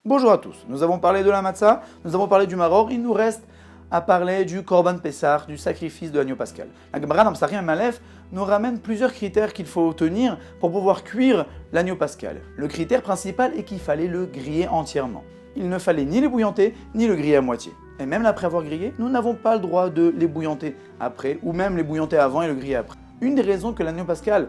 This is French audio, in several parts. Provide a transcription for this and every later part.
Bonjour à tous, nous avons parlé de la matzah, nous avons parlé du maror, il nous reste à parler du korban pessah, du sacrifice de l'agneau pascal. La Gemara dans Psachim Aleph nous ramène plusieurs critères qu'il faut tenir pour pouvoir cuire l'agneau pascal. Le critère principal est qu'il fallait le griller entièrement. Il ne fallait ni le bouillanter, ni le griller à moitié. Et même après avoir grillé, nous n'avons pas le droit de les bouillanter après, ou même les bouillanter avant et le griller après. Une des raisons que l'agneau pascal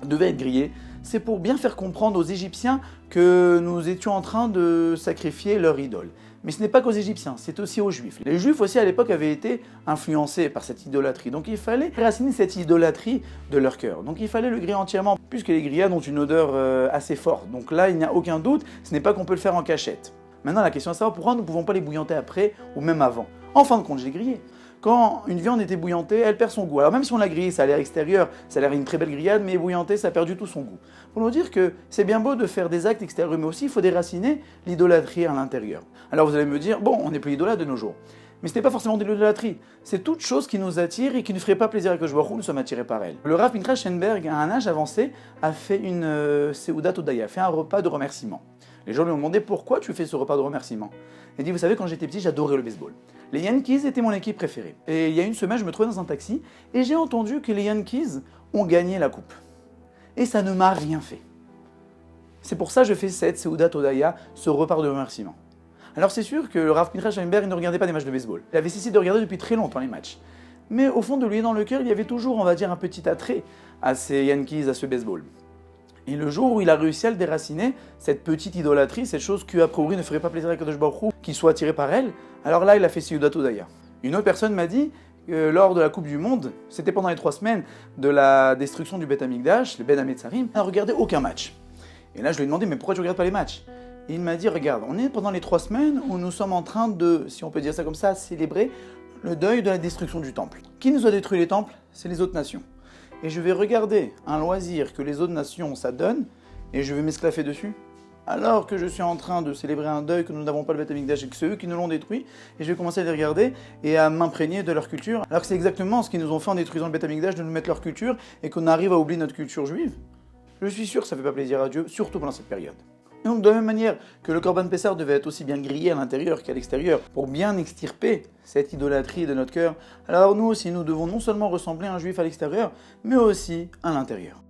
devait être grillé, c'est pour bien faire comprendre aux Égyptiens que nous étions en train de sacrifier leur idole. Mais ce n'est pas qu'aux Égyptiens, c'est aussi aux Juifs. Les Juifs aussi à l'époque avaient été influencés par cette idolâtrie. Donc il fallait raciner cette idolâtrie de leur cœur. Donc il fallait le griller entièrement, puisque les grillades ont une odeur assez forte. Donc là, il n'y a aucun doute, ce n'est pas qu'on peut le faire en cachette. Maintenant, la question est de savoir pourquoi nous ne pouvons pas les bouillanter après ou même avant. En fin de compte, je l'ai grillé. Quand une viande était bouillantée, elle perd son goût. Alors même si on l'a grillée, ça a l'air extérieur, ça a l'air une très belle grillade, mais bouillantée, ça a perdu tout son goût. Pour nous dire que c'est bien beau de faire des actes extérieurs, mais aussi il faut déraciner l'idolâtrie à l'intérieur. Alors vous allez me dire, bon, on n'est plus idolâtre de nos jours. Mais ce n'est pas forcément de l'idolâtrie, c'est toute chose qui nous attire et qui ne ferait pas plaisir à Akadosh Baruch Hu, nous sommes attirés par elle. Le Rav Pinchas Schoenberg, à un âge avancé, a fait une Seudat Odaya, a fait un repas de remerciement. Les gens lui ont demandé pourquoi tu fais ce repas de remerciement. Il dit, vous savez, quand j'étais petit, j'adorais le baseball. Les Yankees étaient mon équipe préférée. Et il y a une semaine, je me trouvais dans un taxi et j'ai entendu que les Yankees ont gagné la coupe. Et ça ne m'a rien fait. C'est pour ça que je fais cette Seudat Odaya, ce repas de remerciement. Alors c'est sûr que le Rav Pinchas Schoenberg ne regardait pas des matchs de baseball. Il avait cessé de regarder depuis très longtemps les matchs. Mais au fond de lui, dans le cœur, il y avait toujours, on va dire, un petit attrait à ces Yankees, à ce baseball. Et le jour où il a réussi à le déraciner, cette petite idolâtrie, cette chose qui a priori ne ferait pas plaisir à Akadosh Baruch Hu, qu'il soit attiré par elle, alors là il a fait Seudat Odaya. Une autre personne m'a dit que lors de la Coupe du Monde, c'était pendant les 3 semaines de la destruction du Beth Amikdash, le Ben Hametzarim, il n'a regardé aucun match. Et là je lui ai demandé mais pourquoi tu ne regardes pas les matchs? Et il m'a dit regarde, on est pendant les 3 semaines où nous sommes en train de, si on peut dire ça comme ça, célébrer le deuil de la destruction du temple. Qui nous a détruit les temples? C'est les autres nations. Et je vais regarder un loisir que les autres nations s'adonnent et je vais m'esclaffer dessus. Alors que je suis en train de célébrer un deuil que nous n'avons pas le Beth Amikdash et que c'est eux qui nous l'ont détruit, et je vais commencer à les regarder et à m'imprégner de leur culture. Alors que c'est exactement ce qu'ils nous ont fait en détruisant le Beth Amikdash, de nous mettre leur culture et qu'on arrive à oublier notre culture juive. Je suis sûr que ça ne fait pas plaisir à Dieu, surtout pendant cette période. Et donc de la même manière que le korban pessah devait être aussi bien grillé à l'intérieur qu'à l'extérieur pour bien extirper cette idolâtrie de notre cœur, alors nous aussi nous devons non seulement ressembler à un juif à l'extérieur, mais aussi à l'intérieur.